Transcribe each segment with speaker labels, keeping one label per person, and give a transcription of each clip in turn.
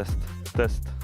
Speaker 1: test.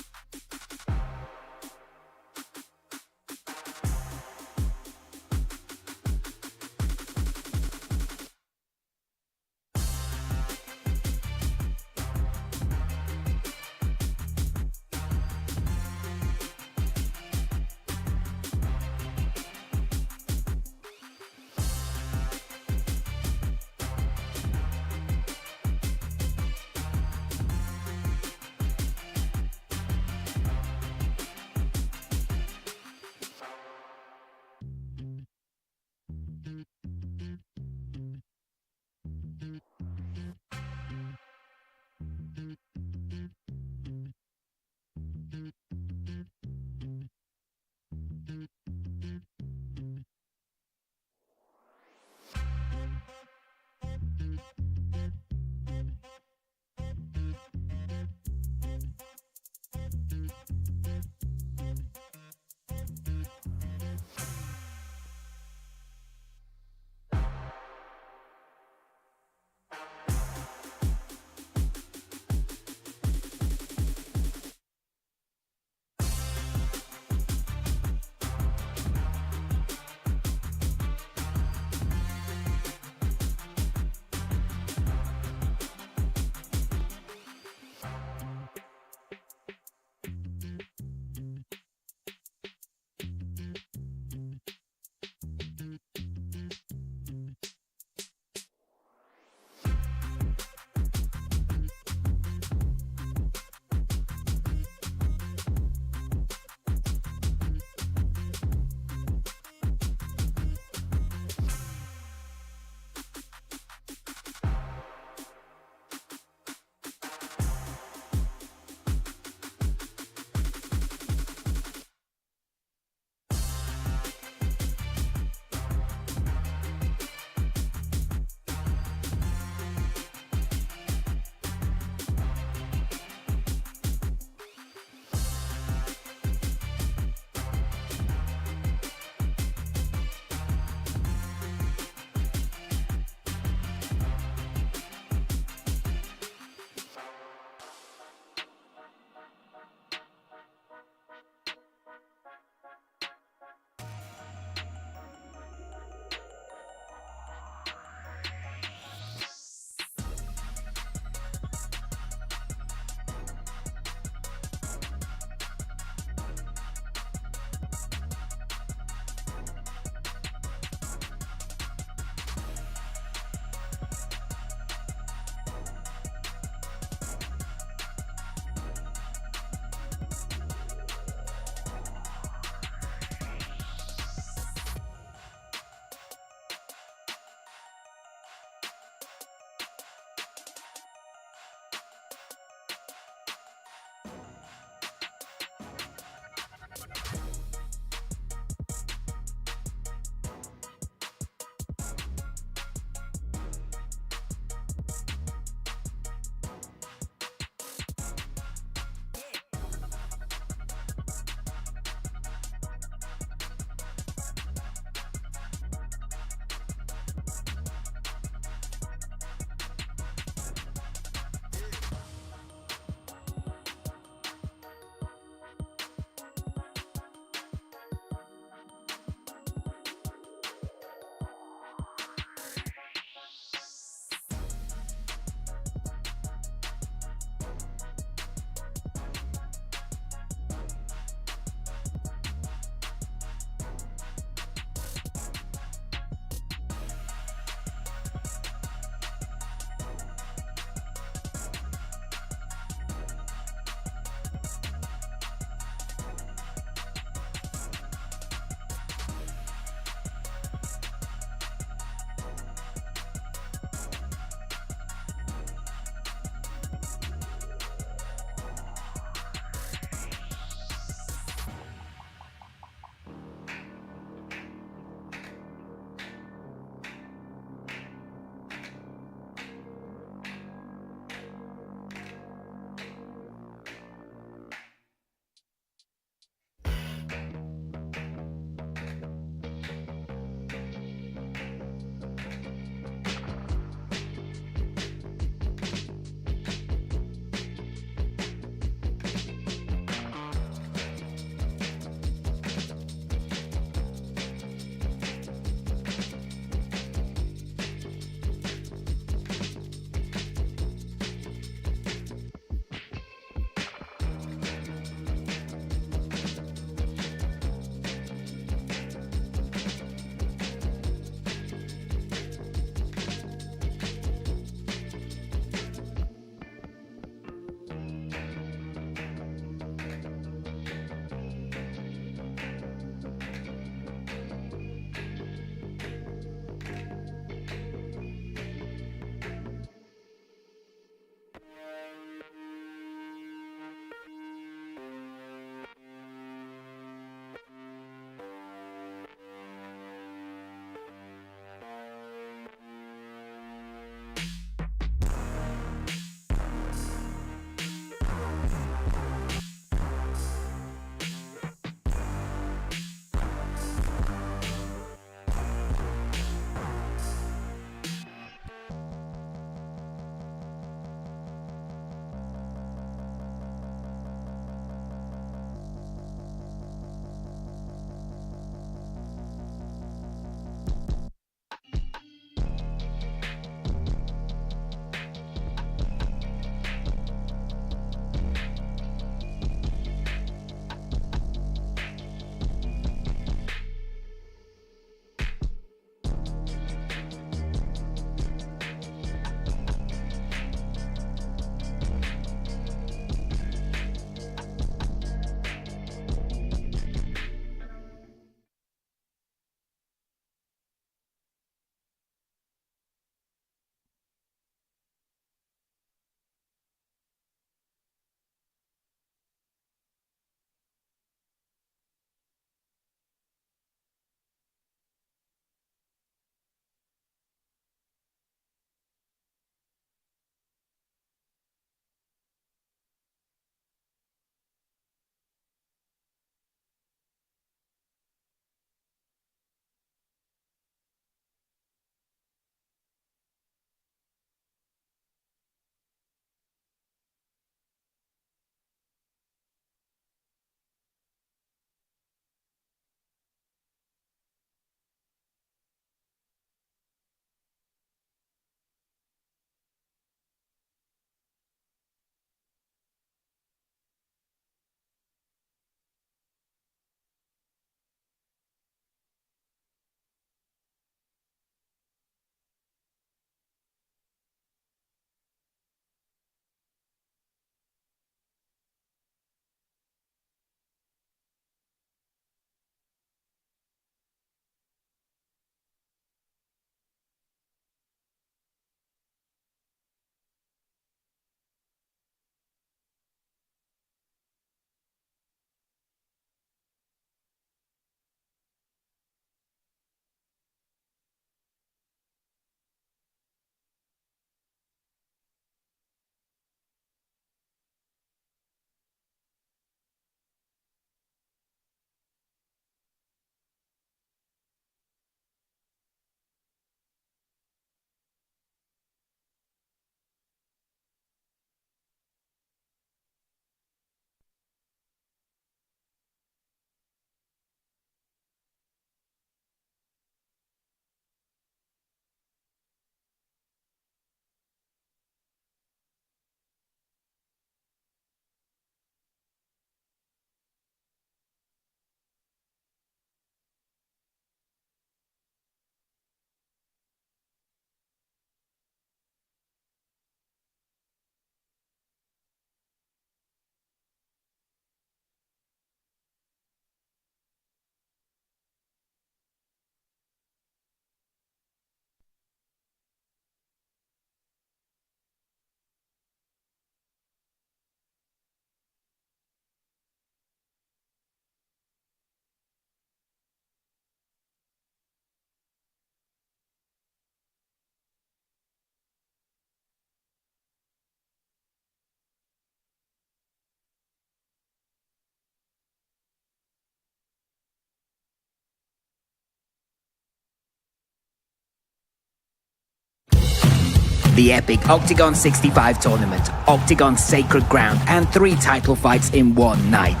Speaker 1: The epic Octagon 65 tournament, Octagon's sacred ground, and 3 title fights in one night.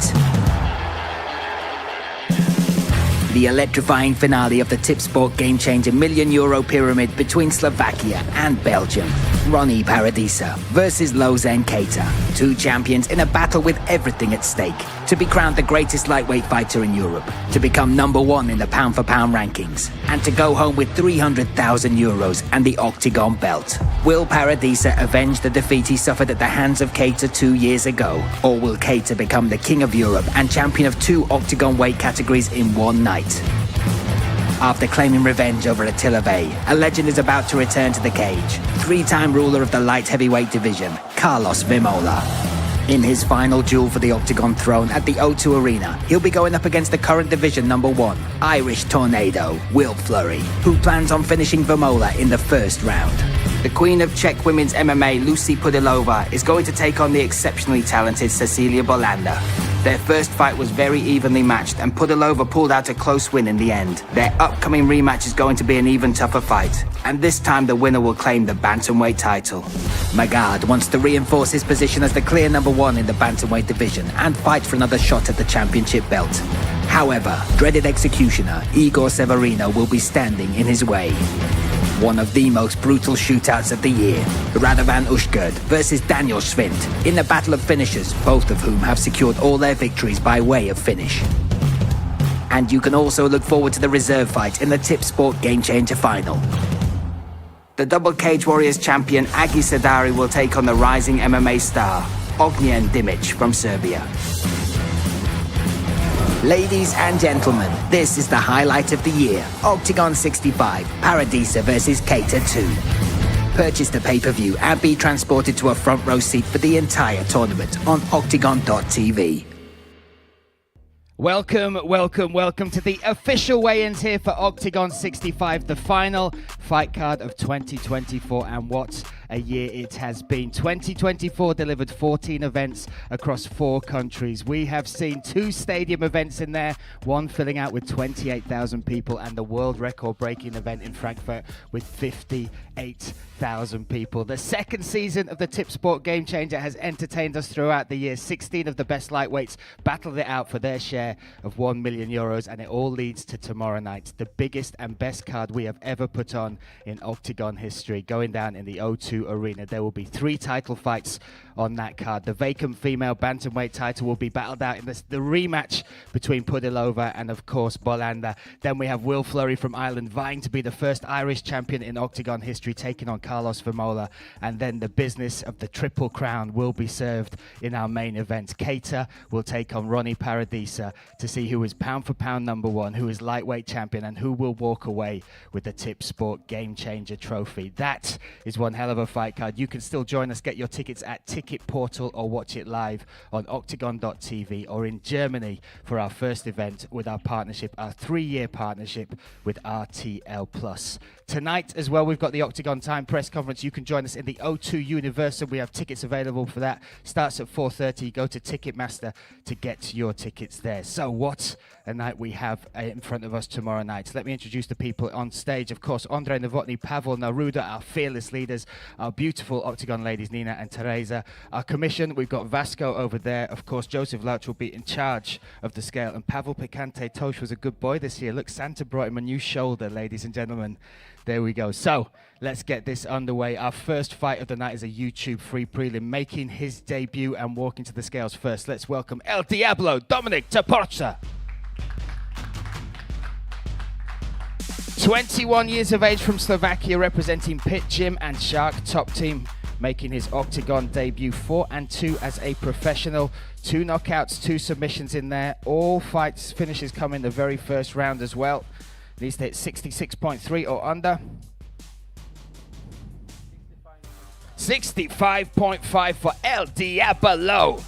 Speaker 1: The electrifying finale of the Tipsport Game Changer €1 million pyramid between Slovakia and Belgium. RONY Paradisa versus Lausanne KEITA. 2 champions in a battle with everything at stake. To be crowned the greatest lightweight fighter in Europe. To become #1 in the pound-for-pound rankings. And to go home with €300,000 and the Octagon belt. Will Paradisa avenge the defeat he suffered at the hands of KEITA 2 years ago? Or will KEITA become the king of Europe and champion of 2 Octagon weight categories in one night? After claiming revenge over Attila Vey, a legend is about to return to the cage. 3-time ruler of the light heavyweight division, Carlos Vemola. In his final duel for the Octagon throne at the O2 Arena, he'll be going up against the current division #1, Irish Tornado, Will Fleury, who plans on finishing Vemola in the first round. The queen of Czech women's MMA, Lucy Pudilová, is going to take on the exceptionally talented Cecilia Bolander. Their first fight was very evenly matched, and Pudilová pulled out a close win in the end. Their upcoming rematch is going to be an even tougher fight, and this time the winner will claim the bantamweight title. Magard wants to reinforce his position as the clear #1 in the bantamweight division and fight for another shot at the championship belt. However, dreaded executioner Igor Severino will be standing in his way. One of the most brutal shootouts of the year, Radovan Ushgerd versus Daniel Schwind, in the battle of finishers, both of whom have secured all their victories by way of finish. And you can also look forward to the reserve fight in the Tipsport Game Changer final. The Double Cage Warriors champion Agi Sardari will take on the rising MMA star, Ognjen Dimic from Serbia. Ladies and gentlemen, this is the highlight of the year. Octagon 65, Paradisa versus KEITA 2. Purchase the pay-per-view and be transported to a front row seat for the entire tournament on OKTAGON.tv.
Speaker 2: Welcome to the official weigh-ins here for Octagon 65, the final fight card of 2024, and what a year it has been. 2024 delivered 14 events across 4 countries. We have seen 2 stadium events in there, one filling out with 28,000 people, and the world record-breaking event in Frankfurt with 58,000 people. The second season of the Tipsport Game Changer has entertained us throughout the year. 16 of the best lightweights battled it out for their share of €1 million, and it all leads to tomorrow night, the biggest and best card we have ever put on in Octagon history, going down in the O2 Arena. There will be 3 title fights on that card. The vacant female bantamweight title will be battled out in the rematch between Pudilová and, of course, Bolander. Then we have Will Fleury from Ireland vying to be the first Irish champion in Octagon history, taking on Carlos Vemola. And then the business of the Triple Crown will be served in our main event. KEITA will take on RONY Paradisa to see who is pound for pound #1, who is lightweight champion, and who will walk away with the Tipsport Game Changer trophy. That is one hell of a fight card. You can still join us. Get your tickets at Ticket Portal or watch it live on OKTAGON.tv, or in Germany for our first event with our partnership, our 3-year partnership with RTL Plus. Tonight as well, we've got the Octagon Time press conference. You can join us in the O2 Universal. We have tickets available for that. Starts at 4:30. Go to Ticketmaster to get your tickets there. So what a night we have in front of us tomorrow night. Let me introduce the people on stage. Of course, Andrei Novotny, Pavel Neruda, our fearless leaders, our beautiful Octagon ladies, Nina and Teresa. Our commission, we've got Vasco over there. Of course, Joseph Lauch will be in charge of the scale. And Pavel Picante Tosh was a good boy this year. Look, Santa brought him a new shoulder, ladies and gentlemen. There we go. So let's get this underway. Our first fight of the night is a YouTube free prelim, making his debut and walking to the scales first. Let's welcome El Diablo, Dominik Toporza. 21 years of age from Slovakia, representing Pit Gym and Shark Top Team, making his Octagon debut, 4-2 as a professional. 2 knockouts, 2 submissions in there. All fights finishes come in the very first round as well. Needs to hit 66.3 or under. 65.5 for El Diablo.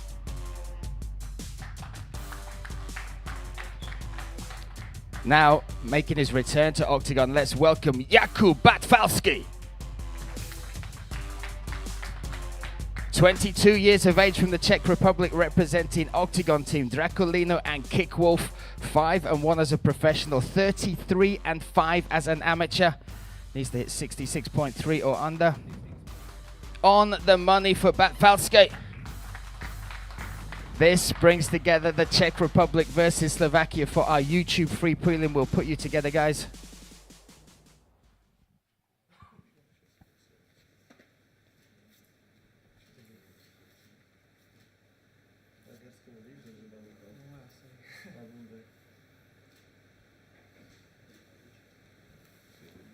Speaker 2: Now, making his return to Octagon, let's welcome Jakub Batwalski. 22 years of age from the Czech Republic, representing Octagon Team Draculino and Kickwolf. 5-1 as a professional, 33-5 as an amateur. Needs to hit 66.3 or under. on the money for Batfalski. This brings together the Czech Republic versus Slovakia for our YouTube free prelim. We'll put you together, guys.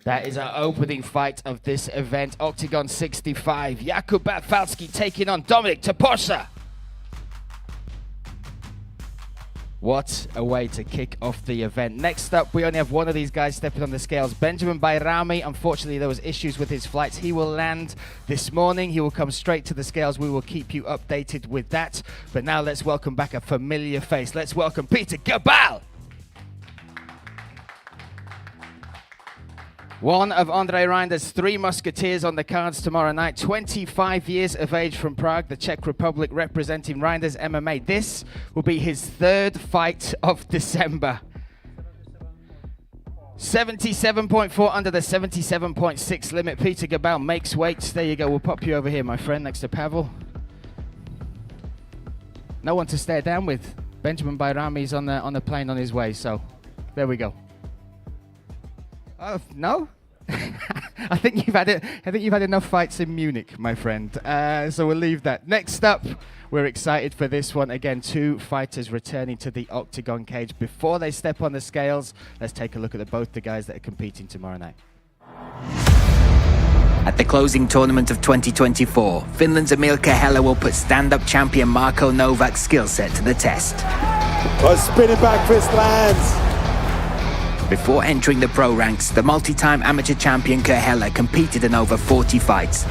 Speaker 2: That is our opening fight of this event. Octagon 65. Jakub Batfalski taking on Dominik Toposza. What a way to kick off the event. Next up, we only have one of these guys stepping on the scales. Benjamin Bayrami. Unfortunately, there was issues with his flights. He will land this morning. He will come straight to the scales. We will keep you updated with that. But now let's welcome back a familiar face. Let's welcome Peter Gabal. One of Andre Reinder's three musketeers on the cards tomorrow night. 25 years of age from Prague, the Czech Republic, representing Reinder's MMA. This will be his third fight of December. 77.4 under the 77.6 limit. Peter Gabal makes weight. There you go. We'll pop you over here, my friend, next to Pavel. No one to stare down with. Benjamin Bayrami's on the plane on his way, so there we go. No? I think you've had it. I think you've had enough fights in Munich, my friend. So we'll leave that. Next up, we're excited for this one. Again, two fighters returning to the octagon cage. Before they step on the scales, let's take a look at both the guys that are competing tomorrow night.
Speaker 1: At the closing tournament of 2024, Finland's Emil Kehela will put stand-up champion Marko Novak's skill set to the test.
Speaker 3: Spinning back fist lands.
Speaker 1: Before entering the pro ranks, the multi-time amateur champion Kehela competed in over 40 fights.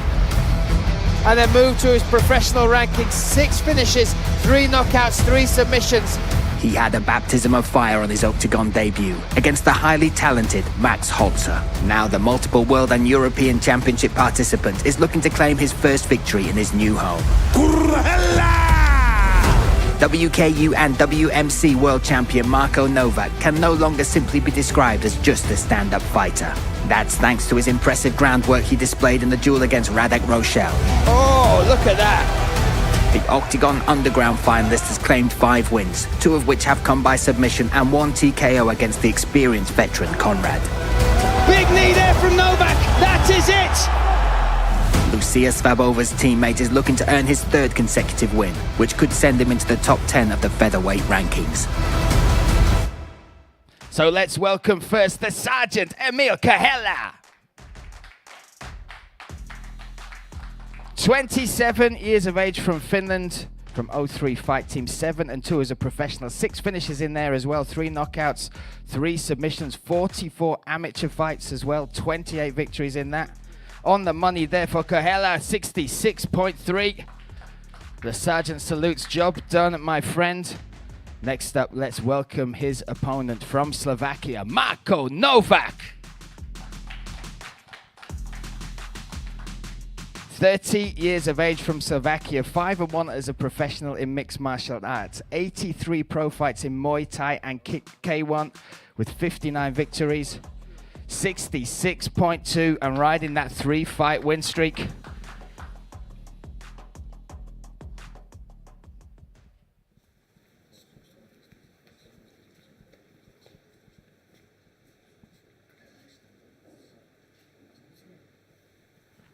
Speaker 4: And then moved to his professional ranking, 6 finishes, 3 knockouts, 3 submissions.
Speaker 1: He had a baptism of fire on his octagon debut against the highly talented Max Holzer. Now the multiple world and European championship participant is looking to claim his first victory in his new home. WKU and WMC world champion Marko Novak can no longer simply be described as just a stand-up fighter. That's thanks to his impressive groundwork he displayed in the duel against Radek Rochelle.
Speaker 4: Oh, look at that!
Speaker 1: The Octagon Underground finalist has claimed 5 wins, 2 of which have come by submission and 1 TKO against the experienced veteran Conrad.
Speaker 4: Big knee there from Novak, that is it!
Speaker 1: Lucia Svabova's teammate is looking to earn his 3rd consecutive win, which could send him into the top 10 of the featherweight rankings.
Speaker 2: So let's welcome first the Sergeant, Emil Kehela. 27 years of age from Finland, from 03 Fight Team, 7-2 as a professional, 6 finishes in there as well, 3 knockouts, 3 submissions, 44 amateur fights as well, 28 victories in that. On the money there for Kehela, 66.3. The Sergeant salutes, job done, my friend. Next up, let's welcome his opponent from Slovakia, Marko Novak. 30 years of age from Slovakia, 5-1 as a professional in mixed martial arts, 83 pro fights in Muay Thai and K1 with 59 victories. 66.2 and riding that 3-fight win streak.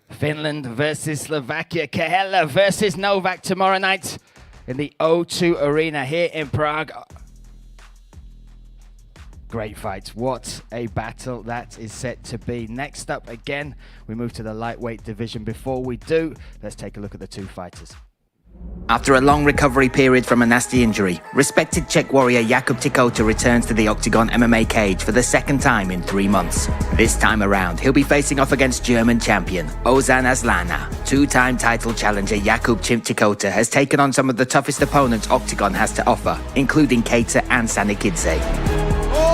Speaker 2: Finland versus Slovakia. Kehela versus Novak tomorrow night in the O2 Arena here in Prague. Great fight. What a battle that is set to be. Next up, again, we move to the lightweight division. Before we do, let's take a look at the 2 fighters.
Speaker 1: After a long recovery period from a nasty injury, respected Czech warrior Jakub Tichota returns to the Octagon MMA cage for the 2nd time in 3 months. This time around, he'll be facing off against German champion Ozan Aslaner. 2-time title challenger Jakub Chimp Tichota has taken on some of the toughest opponents Octagon has to offer, including KEITA and Sanikidze.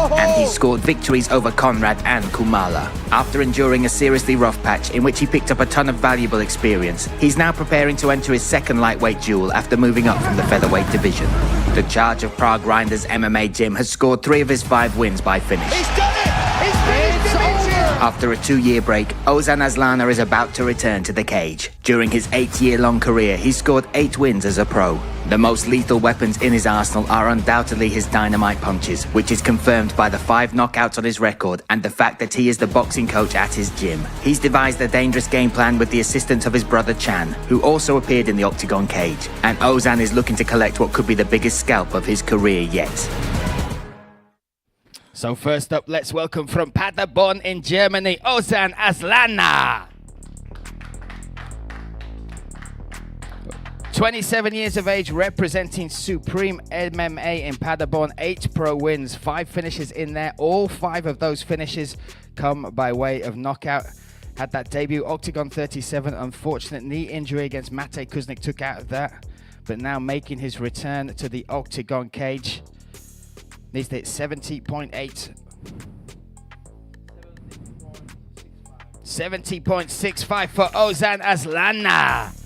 Speaker 1: And he scored victories over Conrad and Kumala. After enduring a seriously rough patch in which he picked up a ton of valuable experience, he's now preparing to enter his 2nd lightweight duel after moving up from the featherweight division. The charge of Prague Reinder's MMA gym has scored 3 of his 5 wins by finish.
Speaker 4: He's done it! He's finished Dimic!
Speaker 1: After a 2-year break, Ozan Aslaner is about to return to the cage. During his 8-year-long career, he scored 8 wins as a pro. The most lethal weapons in his arsenal are undoubtedly his dynamite punches, which is confirmed by the 5 knockouts on his record and the fact that he is the boxing coach at his gym. He's devised a dangerous game plan with the assistance of his brother Chan, who also appeared in the octagon cage. And Ozan is looking to collect what could be the biggest scalp of his career yet.
Speaker 2: So first up, let's welcome from Paderborn in Germany, Ozan Aslaner. 27 years of age, representing Supreme MMA in Paderborn, 8 pro wins, 5 finishes in there. All 5 of those finishes come by way of knockout. Had that debut, Octagon 37, unfortunate knee injury against Mate Kuznik took out of that. But now making his return to the octagon cage. Needs to hit 70.8. 70.65 for Ozan Aslaner.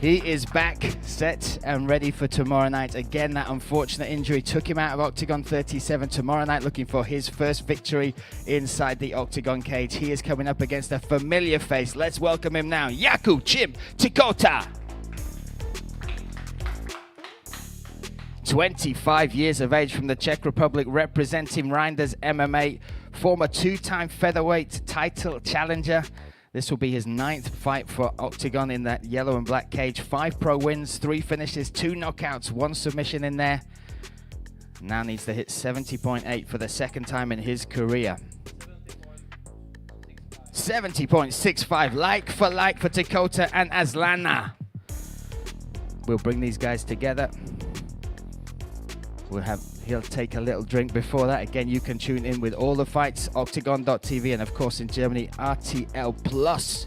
Speaker 2: He is back, set and ready for tomorrow night. Again, that unfortunate injury took him out of Octagon 37. Tomorrow night looking for his first victory inside the octagon cage. He is coming up against a familiar face. Let's welcome him now, Jakub Tichota. 25 years of age from the Czech Republic, representing Reinders MMA, former 2-time featherweight title challenger. This will be his 9th fight for Octagon in that yellow and black cage. 5 pro wins, 3 finishes, 2 knockouts, 1 submission in there. Now needs to hit 70.8 for the second time in his career. 70.65, like for Tichota and Aslaner. We'll bring these guys together. He'll take a little drink before that. Again, you can tune in with all the fights, octagon.tv, and of course in Germany, RTL Plus.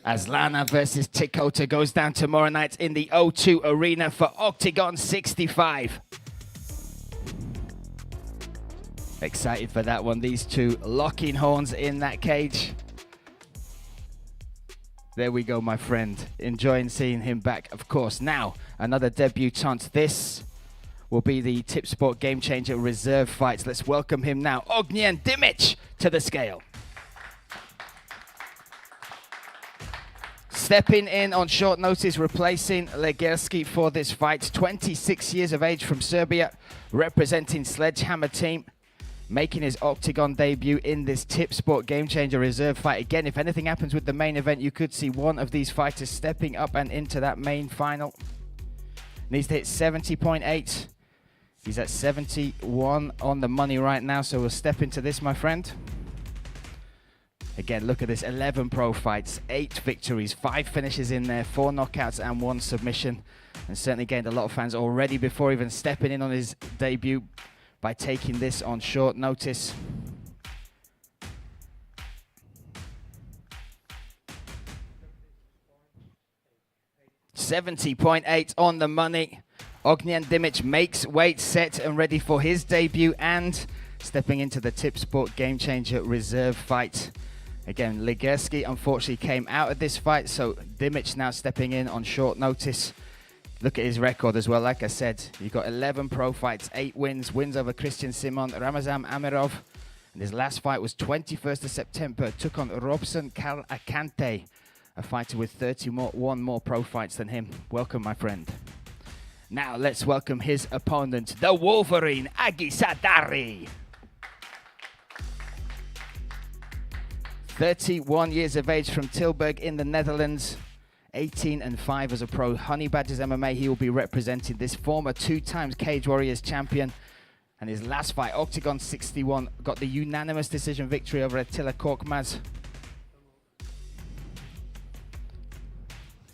Speaker 2: Aslaner versus Tichota goes down tomorrow night in the O2 Arena for Octagon 65. Excited for that one. These two locking horns in that cage. There we go, my friend. Enjoying seeing him back, of course. Now, another debutant. This will be the Tip Sport Game Changer reserve fights. Let's welcome him now. Ognjen Dimic to the scale. Stepping in on short notice, replacing Legerski for this fight. 26 years of age from Serbia, representing Sledgehammer team. Making his octagon debut in this Tip Sport Game Changer reserve fight. Again, if anything happens with the main event, you could see one of these fighters stepping up and into that main final. Needs to hit 70.8. He's at 71 on the money right now, so we'll step into this, my friend. Again, look at this, 11 pro fights, 8 victories, 5 finishes in there, 4 knockouts and 1 submission. And certainly gained a lot of fans already before even stepping in on his debut by taking this on short notice. $70.8 on the money. Ognjen Dimic makes weight, set and ready for his debut and stepping into the Tip Sport Game Changer reserve fight. Again, Legerski unfortunately came out of this fight, so Dimic now stepping in on short notice. Look at his record as well. Like I said, you've got 11 pro fights, 8 wins. Wins over Christian Simon, Ramazan Amirov. And his last fight was 21st of September. Took on Robson Akante, a fighter with 31 more pro fights than him. Welcome, my friend. Now let's welcome his opponent, the Wolverine, Sardari. 31 years of age from Tilburg in the Netherlands. 18-5 as a pro. Honey Badgers MMA, he will be representing this former 2-time Cage Warriors champion. And his last fight, Octagon 61, got the unanimous decision victory over Attila Korkmaz.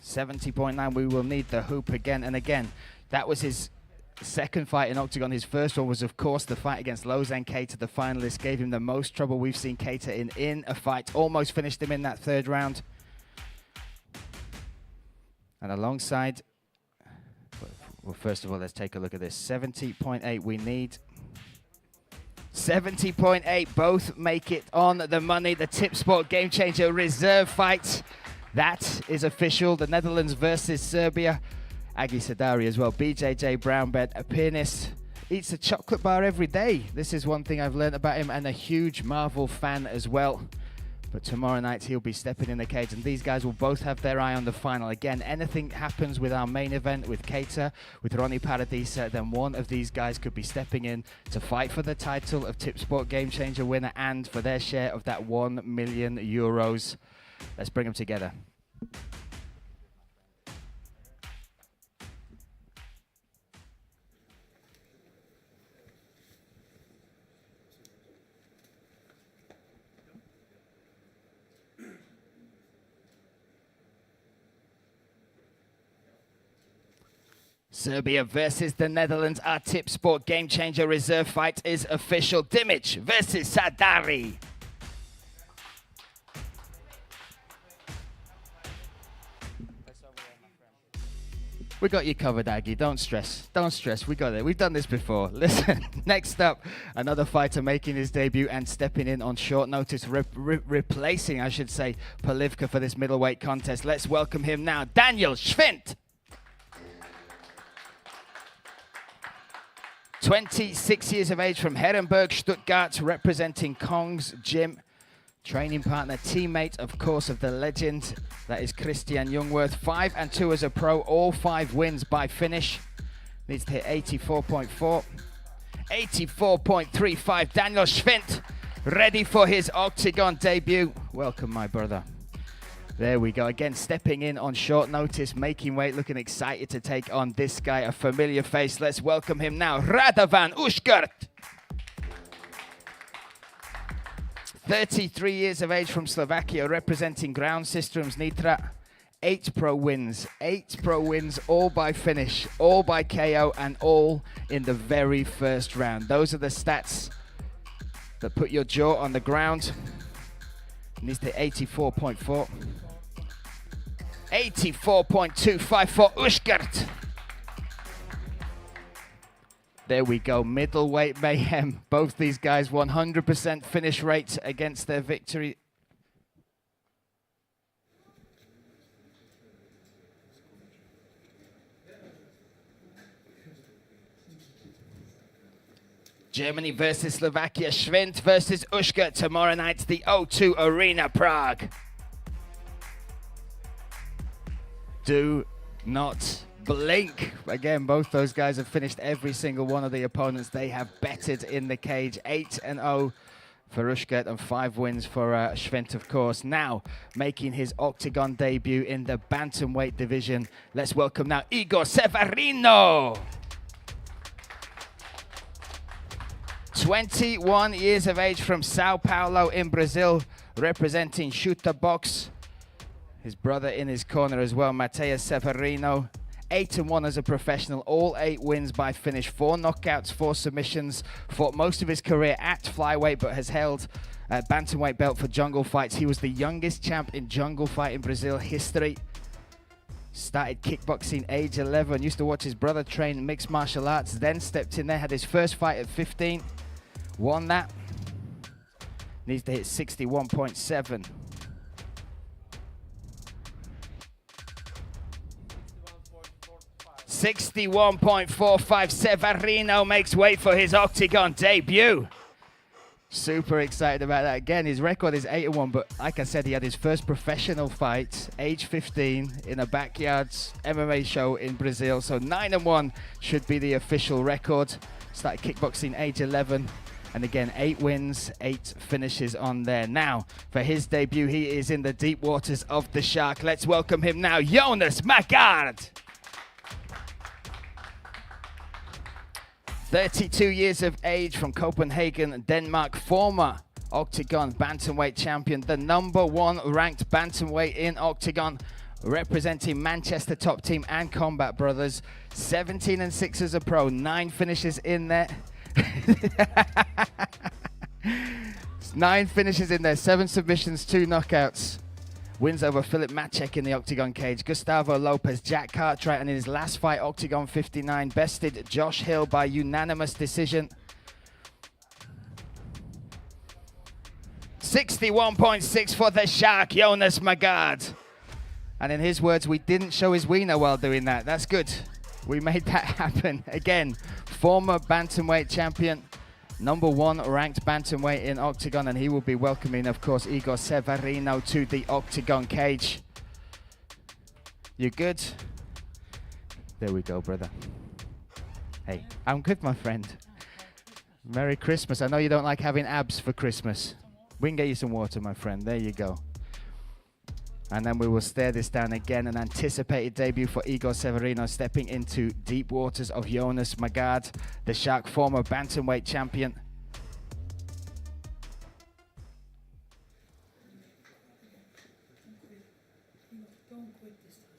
Speaker 2: 70.9, we will need the hoop again and again. That was his second fight in Octagon. His first one was, of course, the fight against Lausanne KEITA, the finalist. Gave him the most trouble we've seen KEITA in a fight. Almost finished him in that 3rd round. And alongside, well, first of all, let's take a look at this. 70.8 we need. 70.8, both make it on the money. The Tip Sport Game Changer reserve fight. That is official. The Netherlands versus Serbia. Aggie Sardari as well. BJJ Brownbed, a pianist. Eats a chocolate bar every day. This is one thing I've learned about him, and a huge Marvel fan as well. But tomorrow night he'll be stepping in the cage, and these guys will both have their eye on the final. Again, anything happens with our main event with KEITA, with RONY Paradisa, then one of these guys could be stepping in to fight for the title of Tip Sport Game Changer winner and for their share of that €1 million. Let's bring them together. Serbia versus the Netherlands. Our Tip Sport Game Changer reserve fight is official. Dimic versus Sardari. We got you covered, Aggie. Don't stress. Don't stress. We got it. We've done this before. Listen, next up, another fighter making his debut and stepping in on short notice, replacing, I should say, Polivka for this middleweight contest. Let's welcome him now, Daniel Schwint. 26 years of age from Herrenberg, Stuttgart, representing Kong's gym. Training partner, teammate, of course, of the legend. That is Christian Jungwirth. 5-2 as a pro, all 5 wins by finish. Needs to hit 84.4. 84.35. Daniel Schwint, ready for his octagon debut. Welcome, my brother. There we go. Again, stepping in on short notice, making weight, looking excited to take on this guy, a familiar face. Let's welcome him now, Radovan Uškrt. 33 years of age from Slovakia, representing Ground Systems Nitra. 8 pro wins, all by finish, all by KO, and all in the very first round. Those are the stats that put your jaw on the ground. Needs to 84.4. 84.25 for Uškrt. There we go, middleweight mayhem. Both these guys 100% finish rate against their victory. Germany versus Slovakia, Schwint versus Uškrt tomorrow night, the O2 Arena, Prague. Do not blink. Again, both those guys have finished every single one of the opponents they have betted in the cage. 8-0 for Uškrt and 5 wins for Schwint, of course. Now, making his octagon debut in the bantamweight division. Let's welcome now Igor Severino. 21 years of age from Sao Paulo in Brazil, representing Chuta Box. His brother in his corner as well, Mateus Severino. 8-1 as a professional, all 8 wins by finish, 4 knockouts, 4 submissions. Fought most of his career at flyweight, but has held a bantamweight belt for jungle fights. He was the youngest champ in jungle fight in Brazil history. Started kickboxing age 11, used to watch his brother train mixed martial arts, then stepped in there, had his first fight at 15, won that. Needs to hit 61.7. 61.45. Severino makes way for his octagon debut. Super excited about that. Again, his record is 8-1, but like I said, he had his first professional fight, age 15, in a backyard MMA show in Brazil. So 9-1 should be the official record. Started kickboxing age 11. And again, 8 wins, 8 finishes on there. Now, for his debut, he is in the deep waters of the shark. Let's welcome him now, Jonas Magard. 32 years of age from Copenhagen, Denmark, former Octagon bantamweight champion, the #1 ranked bantamweight in Octagon, representing Manchester Top Team and Combat Brothers. 17-6 as a pro, 9 finishes in there. 9 finishes in there, 7 submissions, 2 knockouts. Wins over Philip Maček in the Octagon cage, Gustavo Lopez, Jack Cartwright, and in his last fight, Octagon 59, bested Josh Hill by unanimous decision. 61.6 for the Shark, Jonas Magard. And in his words, we didn't show his wiener while doing that. That's good. We made that happen. Again, former bantamweight champion, #1 ranked bantamweight in Octagon, and he will be welcoming, of course, Igor Severino to the Octagon cage. You good? There we go, brother. Hey, I'm good, my friend. Merry Christmas. I know you don't like having abs for Christmas. We can get you some water, my friend. There you go. And then we will stare this down again. An anticipated debut for Igor Severino, stepping into deep waters of Jonas Magard, the Shark former bantamweight champion.
Speaker 5: Don't quit this time.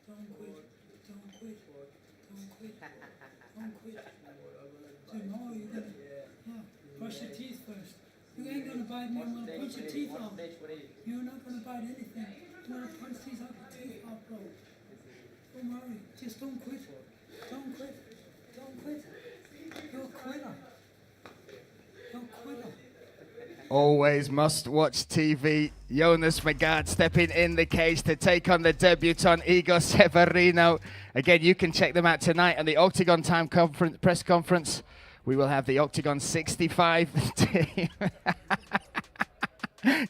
Speaker 5: Don't quit. Don't quit. Don't quit. Don't quit. Tomorrow you're gonna, brush your teeth first. You ain't gonna bite me. I'm gonna punch your teeth off. You're not gonna bite anything. I'm gonna punch these out your teeth off, bro. Don't worry. Just don't quit. Don't quit. Don't quit. You're a quitter. You're a quitter.
Speaker 2: Always must watch TV. Jonas Magard stepping in the cage to take on the debutant Igor Severino. Again, you can check them out tonight on the Octagon Time press conference. We will have the Octagon 65 team.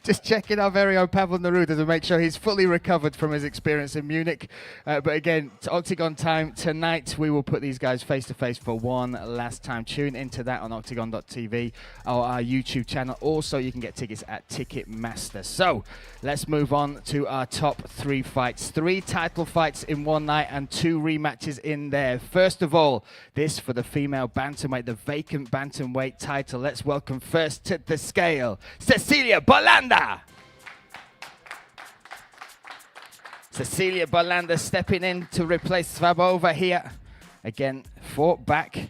Speaker 2: Just checking our very own Pavel Neruda to make sure he's fully recovered from his experience in Munich. But again, Octagon Time tonight, we will put these guys face to face for one last time. Tune into that on octagon.tv or our YouTube channel. Also, you can get tickets at Ticketmaster. So let's move on to our top 3 fights. 3 title fights in one night and 2 rematches in there. First of all, this for the female bantamweight, the vacant bantamweight title. Let's welcome first to the scale, Cecilia Bolander. Cecilia Bolander stepping in to replace Svabova here. Again, fought back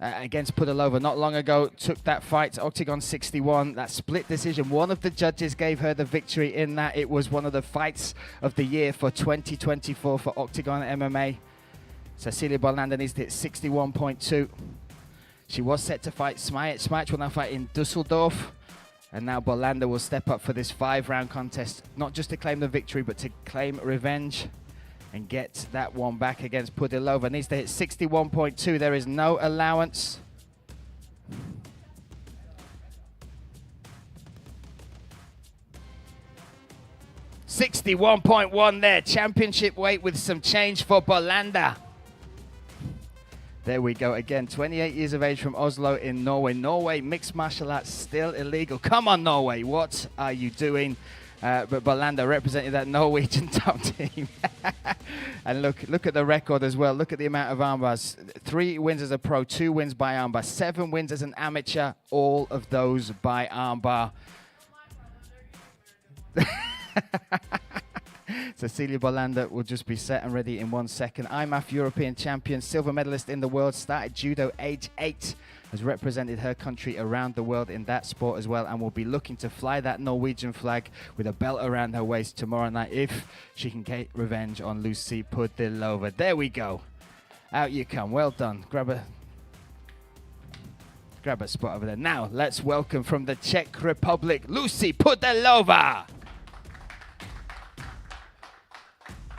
Speaker 2: against Pudilova not long ago. Took that fight to Octagon 61. That split decision. One of the judges gave her the victory in that. It was one of the fights of the year for 2024 for Octagon MMA. Cecilia Bolander needs to hit 61.2. She was set to fight Smajic. Smajic will now fight in Dusseldorf. And now Bolander will step up for this 5-round contest, not just to claim the victory, but to claim revenge and get that one back against Pudilova. Needs to hit 61.2. There is no allowance. .61 there. Championship weight with some change for Bolander. There we go again. 28 years of age from Oslo in Norway. Norway, mixed martial arts still illegal. Come on, Norway. What are you doing? But Bolander represented that Norwegian top team. And look at the record as well. Look at the amount of armbars. 3 wins as a pro, 2 wins by armbar, 7 wins as an amateur, all of those by armbar. Cecilia Bolander will just be set and ready in 1 second. IMAF European champion, silver medalist in the world, started judo age 8, has represented her country around the world in that sport as well, and will be looking to fly that Norwegian flag with a belt around her waist tomorrow night if she can get revenge on Lucy Pudilova. There we go. Out you come. Well done. Grab a spot over there. Now let's welcome from the Czech Republic, Lucy Pudilova.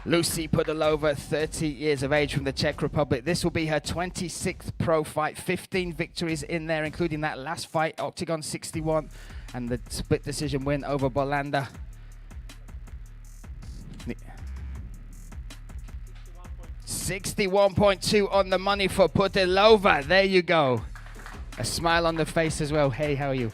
Speaker 2: Lucy Pudilova, 30 years of age from the Czech Republic. This will be her 26th pro fight, 15 victories in there, including that last fight, Octagon 61, and the split decision win over Bolander. 61.2 on the money for Pudilova. There you go. A smile on the face as well. Hey, how are you?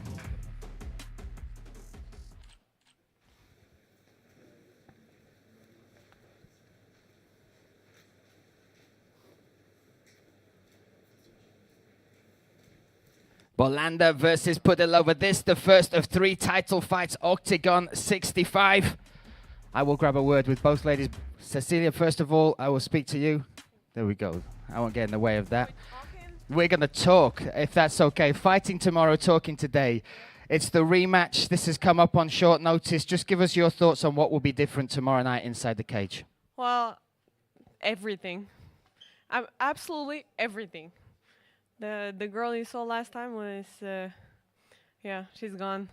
Speaker 2: Bolander versus Pudilova. This, the first of 3 title fights, Octagon 65. I will grab a word with both ladies. Cecilia, first of all, I will speak to you. There we go. I won't get in the way of that. We're going to talk, if that's okay. Fighting tomorrow, talking today. It's the rematch. This has come up on short notice. Just give us your thoughts on what will be different tomorrow night inside the cage.
Speaker 6: Well, everything. Absolutely everything. The girl you saw last time was, yeah, she's gone.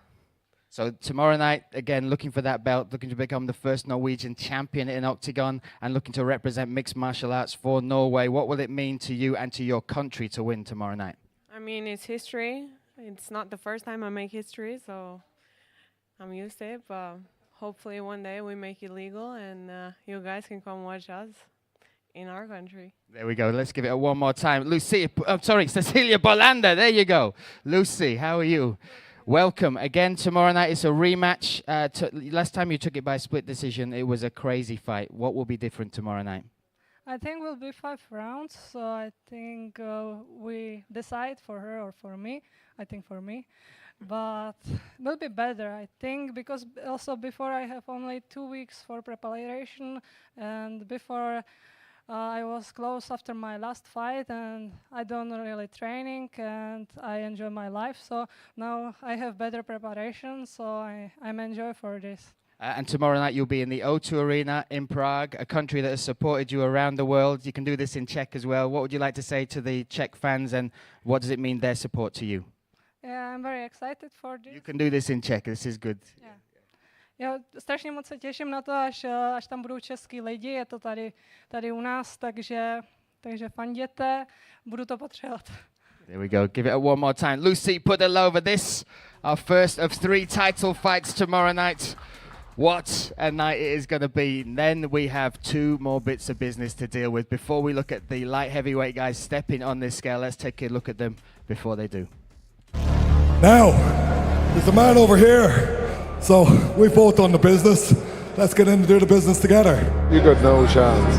Speaker 2: So tomorrow night, again, looking for that belt, looking to become the first Norwegian champion in Octagon and looking to represent mixed martial arts for Norway. What will it mean to you and to your country to win tomorrow night?
Speaker 6: I mean, it's history. It's not the first time I make history, so I'm used to it. But hopefully one day we make it legal and you guys can come watch us in our country.
Speaker 2: There we go. Let's give it one more time. Cecilia Bolander. There you go. Lucy, how are you? Welcome. Again, tomorrow night it's a rematch. Last time you took it by split decision, it was a crazy fight. What will be different tomorrow night?
Speaker 7: I think will be 5 rounds, so I think we decide for her or for me. I think for me. But will be better, I think, because also before I have only 2 weeks for preparation, and before I was close after my last fight, and I don't really training, and I enjoy my life. So now I have better preparation, so I'm enjoy for this.
Speaker 2: And tomorrow night you'll be in the O2 Arena in Prague, a country that has supported you around the world. You can do this in Czech as well. What would you like to say to the Czech fans, and what does it mean, their support to you?
Speaker 7: Yeah, I'm very excited for this.
Speaker 2: You can do this in Czech. This is good.
Speaker 7: Yeah. Já strašně moc se těším na to, až tam budou český lidi, je to tady u nás, takže fanděte, budu to potřebovat.
Speaker 2: There we go. Give it one more time. Lucy Pudilova, this, our first of 3 title fights tomorrow night. What a night it is going to be. And then we have 2 more bits of business to deal with. Before we look at the light heavyweight guys stepping on this scale, let's take a look at them before they do.
Speaker 8: Now, there's a man over here. So we both done the business. Let's get in and do the business together.
Speaker 3: You got no chance.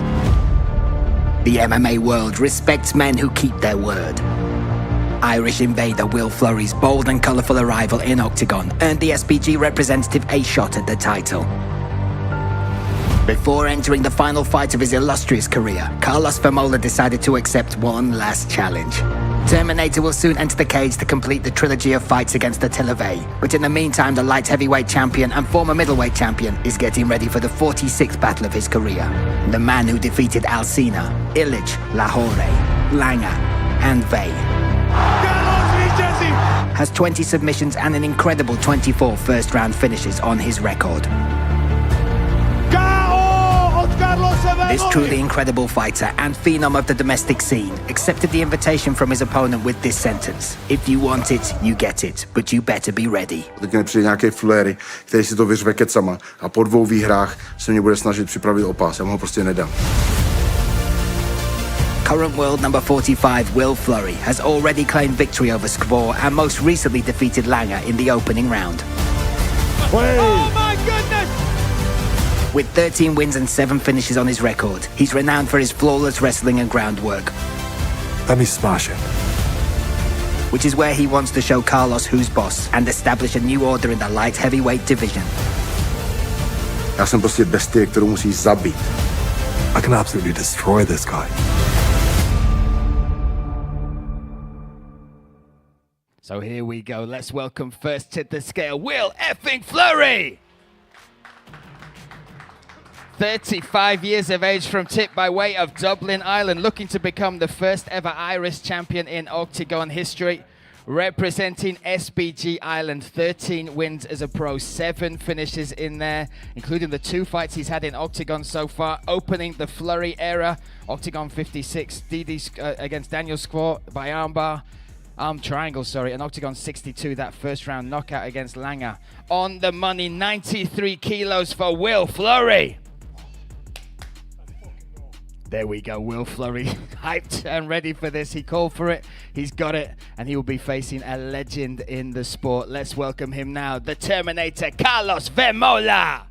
Speaker 1: The MMA world respects men who keep their word. Irish invader Will Fleury's bold and colourful arrival in Octagon earned the SBG representative a shot at the title. Before entering the final fight of his illustrious career, Carlos Vemola decided to accept one last challenge. Terminator will soon enter the cage to complete the trilogy of fights against Attilovay, but in the meantime the light heavyweight champion and former middleweight champion is getting ready for the 46th battle of his career. The man who defeated Alcina, Illich, Lahore, Langer and Vey has 20 submissions and an incredible 24 first-round finishes on his record. This truly incredible fighter and phenom of the domestic scene accepted the invitation from his opponent with this sentence: if you want it, you get it, but you better be ready.
Speaker 9: Teď mě přijde nějaký Fleury, který si to vyřve kecama a po 2 výhrách se mě bude snažit připravit o pás. Já mu ho prostě nedám.
Speaker 1: Current world number 45 Will Fleury has already claimed victory over Skvor and most recently defeated Langer in the opening round.
Speaker 3: Oh
Speaker 4: my goodness!
Speaker 1: With 13 wins and 7 finishes on his record, he's renowned for his flawless wrestling and groundwork.
Speaker 8: Let me smash him.
Speaker 1: Which is where he wants to show Carlos who's boss and establish a new order in the light heavyweight division.
Speaker 9: Já jsem prostě bestie, kterou musí zabít.
Speaker 8: I can absolutely destroy this guy.
Speaker 2: So here we go. Let's welcome first to the scale, Will effing Fleury! 35 years of age from Tip by way of Dublin, Ireland, looking to become the first ever Irish champion in Octagon history. Representing SBG Ireland, 13 wins as a pro, 7 finishes in there, including the 2 fights he's had in Octagon so far, opening the Fleury era, Octagon 56, against Daniel Skvor by armbar. Arm triangle, sorry, and Octagon 62, that first round knockout against Langer. On the money, 93 kilos for Will Fleury. There we go, Will Fleury, hyped and ready for this. He called for it, he's got it, and he will be facing a legend in the sport. Let's welcome him now, the Terminator, Carlos Vemola.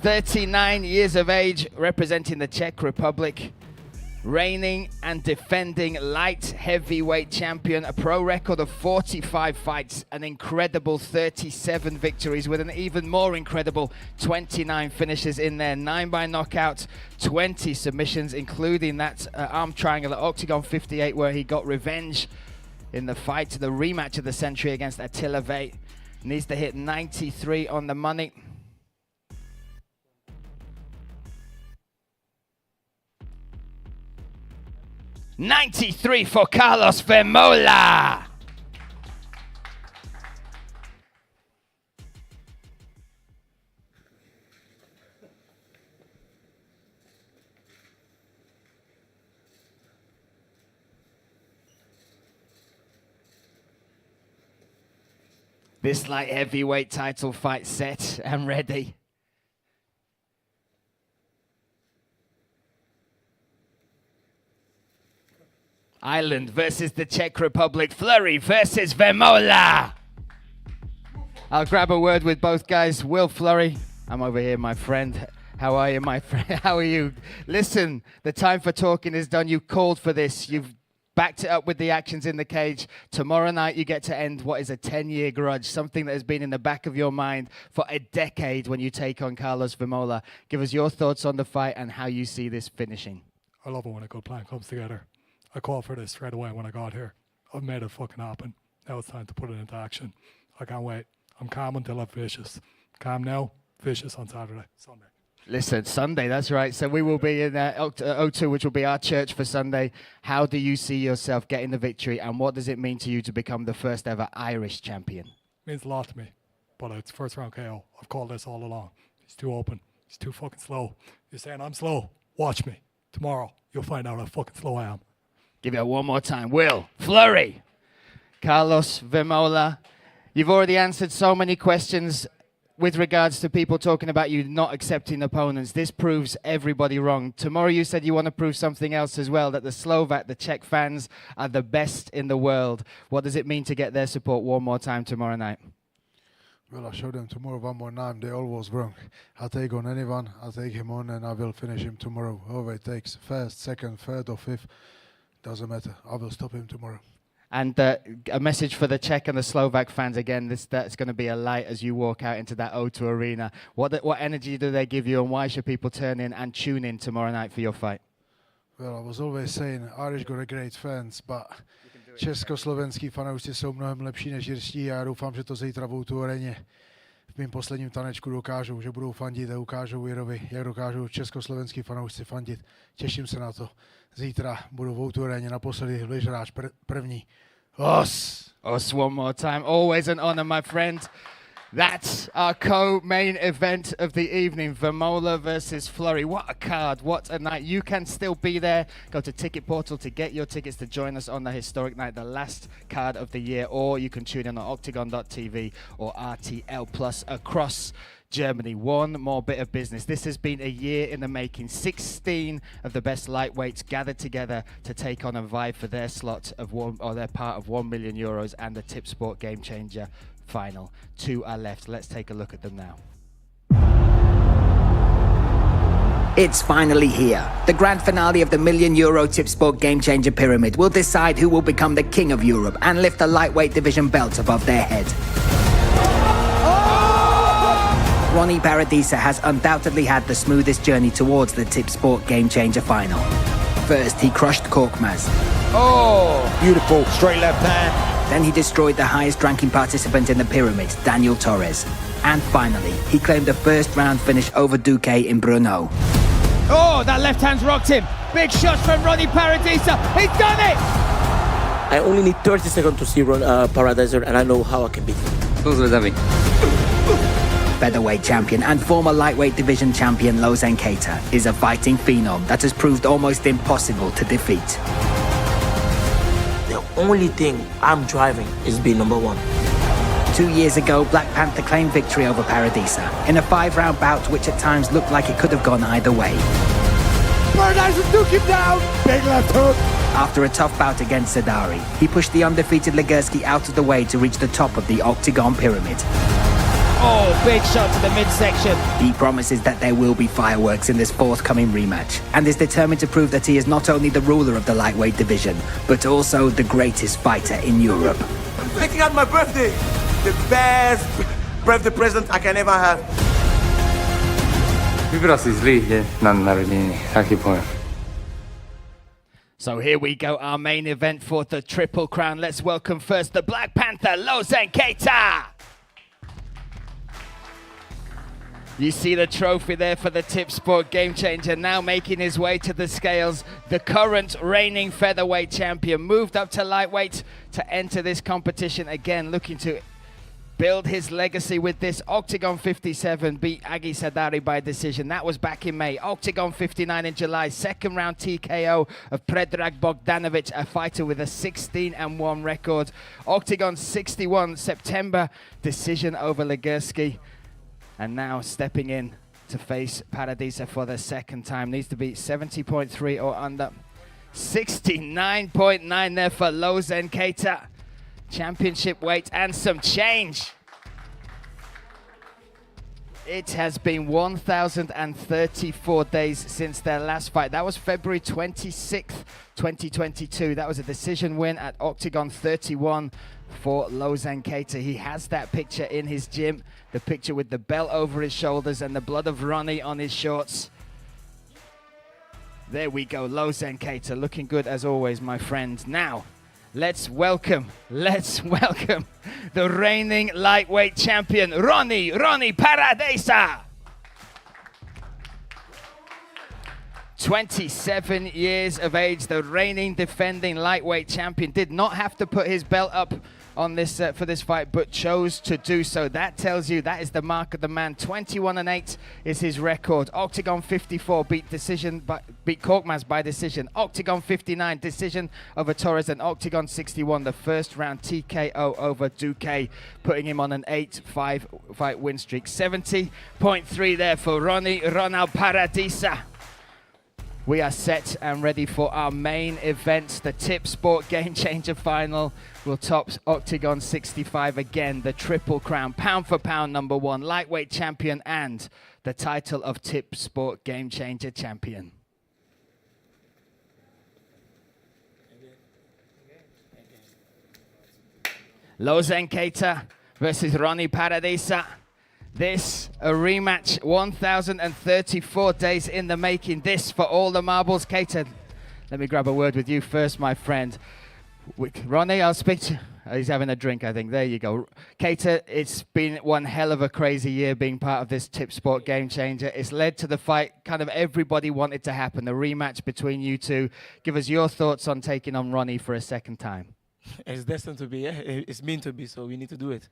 Speaker 2: 39 years of age, representing the Czech Republic. Reigning and defending light heavyweight champion, a pro record of 45 fights, an incredible 37 victories with an even more incredible 29 finishes in there, 9 by knockout, 20 submissions, including that arm triangle at Octagon 58 where he got revenge in the fight, the rematch of the century against Attilovay. Needs to hit 93 on the money. $93 for Carlos Vemola. This light heavyweight title fight set and ready. Ireland versus the Czech Republic. Fleury versus Vemola. I'll grab a word with both guys. Will Fleury, I'm over here, my friend. How are you, my friend? How are you? Listen, the time for talking is done. You called for this. You've backed it up with the actions in the cage. Tomorrow night, you get to end what is a 10-year grudge, something that has been in the back of your mind for a decade when you take on Carlos Vemola. Give us your thoughts on the fight and how you see this finishing.
Speaker 8: I love it when a good plan comes together. I called for this straight away when I got here. I've made it fucking happen. Now it's time to put it into action. I can't wait. I'm calm until I'm vicious. Calm now, vicious on Saturday, Sunday.
Speaker 2: Listen, Sunday, that's right. So we will be in O2, which will be our church for Sunday. How do you see yourself getting the victory, and what does it mean to you to become the first ever Irish champion?
Speaker 8: It means a lot to me, but it's first round KO. I've called this all along. He's too open. He's too fucking slow. You're saying I'm slow. Watch me. Tomorrow, you'll find out how fucking slow I am.
Speaker 2: Give it one more time. Will Fleury, Carlos Vemola. You've already answered so many questions with regards to people talking about you not accepting opponents. This proves everybody wrong. Tomorrow you said you want to prove something else as well, that the Slovak, the Czech fans are the best in the world. What does it mean to get their support one more time tomorrow night?
Speaker 3: Well, I'll show them tomorrow one more time. They all was wrong. I'll take on anyone. I'll take him on and I will finish him tomorrow. Whoever it takes, first, second, third or fifth, doesn't matter. I will stop him tomorrow.
Speaker 2: And a message for the Czech and the Slovak fans again. That's going to be a light as you walk out into that O2 arena. What energy do they give you, and why should people turn in and tune in tomorrow night for your fight?
Speaker 3: Well, I was always saying Irish got a great fans, but československý fanoušci jsou mnohem lepší než jirští a já doufám, že to zítra v O2 areně v mým posledním tanečku dokážou, že budou fandit a ukážou Jirovi, jak dokážou československý fanoušci fandit. Těším se na to. Zítra budu v O2 areně naposledy lyžař první. Us!
Speaker 2: Us one more time. Always an honor, my friend. That's our co-main event of the evening. Vemola versus Fleury. What a card. What a night. You can still be there. Go to Ticket Portal to get your tickets to join us on the historic night, the last card of the year. Or you can tune in on OKTAGON.tv or RTL Plus across Germany. One more bit of business. This has been a year in the making. 16 of the best lightweights gathered together to take on a vie for their slot of their part of €1 million and the Tip Sport Game Changer final. Two are left. Let's take a look at them now.
Speaker 1: It's finally here. The grand finale of the €1 million Tip Sport Game Changer Pyramid will decide who will become the king of Europe and lift the lightweight division belt above their head. RONY Paradisa has undoubtedly had the smoothest journey towards the Tip Sport Game Changer final. First, he crushed Korkmaz.
Speaker 4: Oh, beautiful straight left hand.
Speaker 1: Then he destroyed the highest-ranking participant in the pyramid, Daniel Torres. And finally, he claimed a first-round finish over Duque in Brno.
Speaker 4: Oh, that left hand's rocked him. Big shots from RONY Paradisa. He's done it!
Speaker 10: I only need 30 seconds to see Paradisa, and I know how I can beat him.
Speaker 1: Featherweight champion and former lightweight division champion Lausanne KEITA is a fighting phenom that has proved almost impossible to defeat.
Speaker 10: The only thing I'm driving is being number one.
Speaker 1: 2 years ago, Black Panther claimed victory over Paradisa in a 5-round bout which at times looked like it could have gone either way.
Speaker 4: Paradisa took him down. Big left hook.
Speaker 1: After a tough bout against Sardari, he pushed the undefeated Legursky out of the way to reach the top of the OKTAGON pyramid.
Speaker 4: Oh, big shot to the midsection.
Speaker 1: He promises that there will be fireworks in this forthcoming rematch and is determined to prove that he is not only the ruler of the lightweight division, but also the greatest fighter in Europe.
Speaker 10: I'm taking out my birthday. The best birthday present I can ever have.
Speaker 2: So here we go, our main event for the Triple Crown. Let's welcome first the Black Panther, Lausanne KEITA. You see the trophy there for the Tip Sport Game Changer, now making his way to the scales. The current reigning featherweight champion moved up to lightweight to enter this competition again, looking to build his legacy with this. Octagon 57 beat Sardari by decision. That was back in May. Octagon 59 in July. Second round TKO of Predrag Bogdanovic, a fighter with a 16-1 record. Octagon 61 September, decision over Legursky. And now stepping in to face Paradisa for the second time. Needs to beat 70.3 or under. 69.9 there for Lozen KEITA. Championship weight and some change. It has been 1,034 days since their last fight. That was February 26th, 2022. That was a decision win at Octagon 31 for Lozen KEITA. He has that picture in his gym, the picture with the belt over his shoulders and the blood of RONY on his shorts. There we go, Lozen KEITA, looking good as always, my friend. Now, let's welcome the reigning lightweight champion, RONY Paradisa. 27 years of age, the reigning defending lightweight champion did not have to put his belt up on this for this fight, but chose to do so. That tells you that is the mark of the man. 21-8 is his record. Octagon 54 beat Korkmaz by decision. Octagon 59 decision over Torres, and Octagon 61 the first round TKO over Duque, putting him on an 8-5 fight win streak. 70.3 there for RONY Paradisa. We are set and ready for our main event, the Tip Sport Game Changer Final. Will top Octagon 65 again, the Triple Crown, pound for pound #1, lightweight champion, and the title of Tip Sport Game Changer champion. Lozen KEITA versus RONY Paradisa. This, a rematch, 1,034 days in the making. This for all the marbles. KEITA, let me grab a word with you first, my friend. RONY, I'll speak to you. He's having a drink, I think. There you go. KEITA, it's been one hell of a crazy year being part of this Tip Sport Game Changer. It's led to the fight kind of everybody wanted to happen, the rematch between you two. Give us your thoughts on taking on RONY for a second time.
Speaker 10: It's destined to be, yeah. It's meant to be, so we need to do it.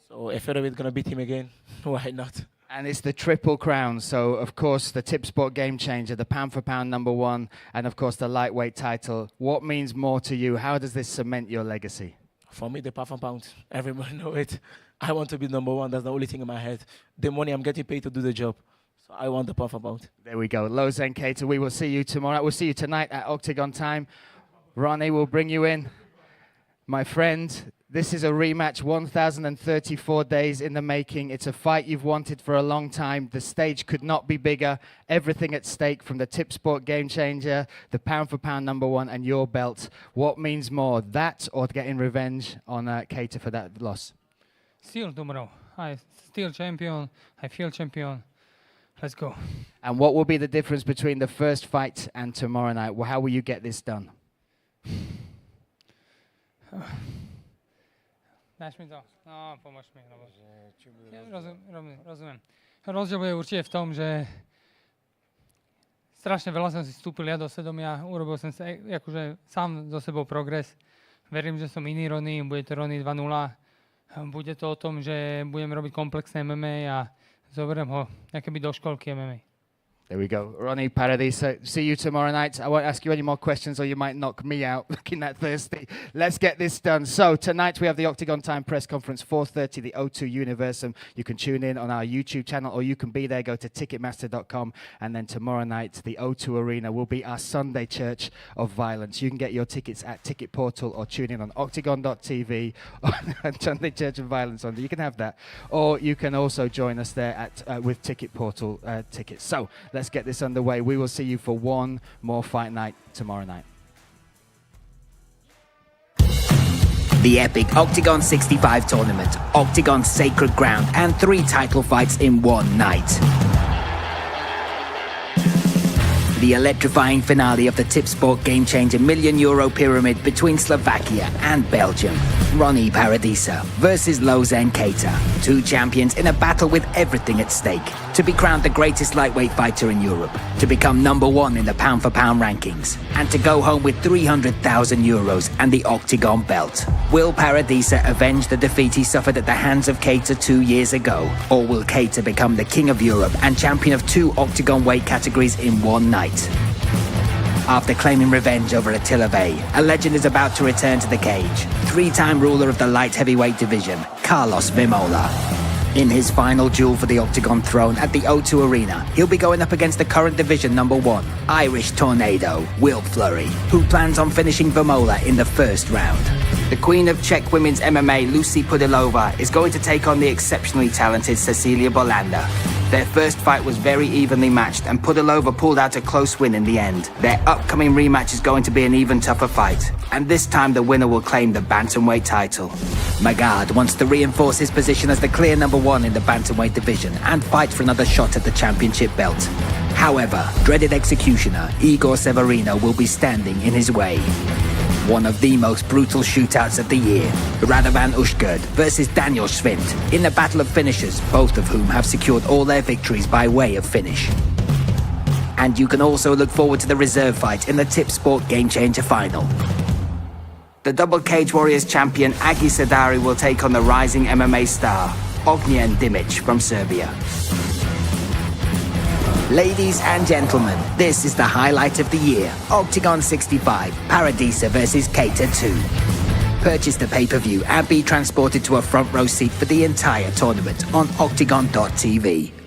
Speaker 10: So if Featherweight gonna beat him again, why not?
Speaker 2: And it's the Triple Crown, so of course the Tip Sport Game Changer, the pound for pound #1, and of course the lightweight title. What means more to you? How does this cement your legacy?
Speaker 10: For me, the pound for pound, everyone know it. I want to be #1, that's the only thing in my head. The money I'm getting paid to do the job. So I want the pound for pound.
Speaker 2: There we go, Lozen KEITA, we will see you tomorrow. We'll see you tonight at Octagon time. RONY will bring you in. My friend, this is a rematch, 1,034 days in the making. It's a fight you've wanted for a long time. The stage could not be bigger. Everything at stake, from the Tip Sport Game Changer, the pound for pound #1, and your belt. What means more, that or getting revenge on KEITA for that loss?
Speaker 11: Still tomorrow. I still champion. I feel champion. Let's go.
Speaker 2: And what will be the difference between the first fight and tomorrow night? Well, how will you get this done?
Speaker 11: Dáš mi to? No, pomôž mi. Rozumiem. Rozdiel bude určite v tom, že strašne veľa som si vstúpil ja do svedomia, urobil som sa akože sám so sebou progres. Verím, že som iný RONY, bude to RONY 2.0. Bude to o tom, že budem robiť komplexné MMA a zoberiem ho nejaké do školky MMA.
Speaker 2: There we go. RONY Paradisa, see you tomorrow night. I won't ask you any more questions or you might knock me out looking that thirsty. Let's get this done. So tonight we have the Octagon Time press conference, 4:30, the O2 Universum. You can tune in on our YouTube channel or you can be there, go to ticketmaster.com. And then tomorrow night, the O2 Arena will be our Sunday Church of Violence. You can get your tickets at Ticket Portal or tune in on octagon.tv on Sunday Church of Violence. You can have that. Or you can also join us there at with Ticket Portal tickets. So let's get this underway. We will see you for one more fight night tomorrow night.
Speaker 1: The epic Octagon 65 tournament, Octagon Sacred Ground, and 3 title fights in one night. The electrifying finale of the Tip Sport Game Changer €1 million pyramid between Slovakia and Belgium. RONY Paradisa versus Lausanne KEITA, two champions in a battle with everything at stake. To be crowned the greatest lightweight fighter in Europe, to become #1 in the pound-for-pound rankings, and to go home with 300,000 euros and the OKTAGON belt. Will Paradisa avenge the defeat he suffered at the hands of KEITA 2 years ago? Or will KEITA become the king of Europe and champion of 2 OKTAGON weight categories in one night? After claiming revenge over Attila Vey, a legend is about to return to the cage. 3-time ruler of the light heavyweight division, Carlos Vemola. In his final duel for the OKTAGON throne at the O2 Arena, he'll be going up against the current division #1, Irish Tornado, Will Fleury, who plans on finishing Vemola in the first round. The queen of Czech women's MMA, Lucy Pudilová, is going to take on the exceptionally talented Cecilia Bolander. Their first fight was very evenly matched, and Pudilová pulled out a close win in the end. Their upcoming rematch is going to be an even tougher fight, and this time the winner will claim the bantamweight title. Magard wants to reinforce his position as the clear #1 in the bantamweight division and fight for another shot at the championship belt. However, dreaded executioner Igor Severino will be standing in his way. One of the most brutal shootouts of the year, Radovan Ushgerd versus Daniel Schwind, in the battle of finishers, both of whom have secured all their victories by way of finish. And you can also look forward to the reserve fight in the Tip Sport Game Changer final. The double Cage Warriors champion Agi Sardari will take on the rising MMA star, Ognjen Dimic from Serbia. Ladies and gentlemen, this is the highlight of the year. OKTAGON 65, Paradisa versus KEITA 2. Purchase the pay-per-view and be transported to a front row seat for the entire tournament on OKTAGON.tv.